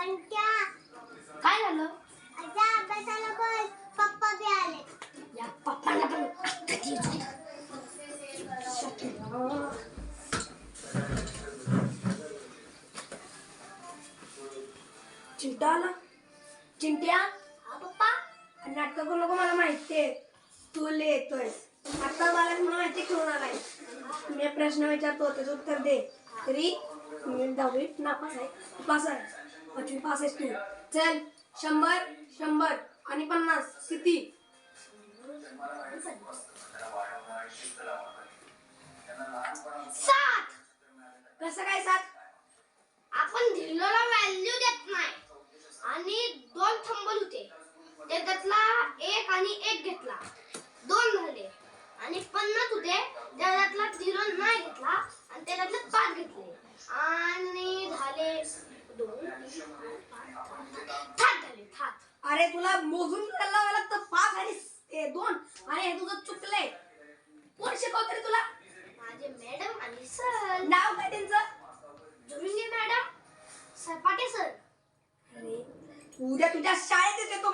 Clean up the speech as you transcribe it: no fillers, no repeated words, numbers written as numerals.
बंट्या काय झालं? आजा अभ्यासाला बोल, पप्पा बी आले. या पप्पाला पण चिंटा आला. चिंट्या हा पप्पा. नाटक करू नको, मला माहितीये तू येतोय. आता मला माहिती ठेवून आलाय. मी प्रश्न विचारतो त्याचं उत्तर दे. तरी मी 10वीत नापास आहे, पास आहे. 5वी पास आहेस तू. चल 100 आणि 50 किती? 7. कसं काय 7? आपण झिरोला व्हॅल्यू देत नाही आणि 2 थंबल होते, त्यातला 1 आणि 1 घेतला, 2 झाले. आणि 50 होते, त्यातला 0 नाही घेतला आणि त्यातले 5 घेतले आणि झाले 2 7 झाले 7. अरे तुला मोजून लावायला लागतं. 5 आणि 2 आणि हे तुझं चुकलंय. कोण शिकवतं रे तुला? माझे मॅडम आणि सर. नाव काय त्यांचं? जुमिंगे मॅडम, सपाटे सर. अरे उद्या तुझ्या शाळेत येतो.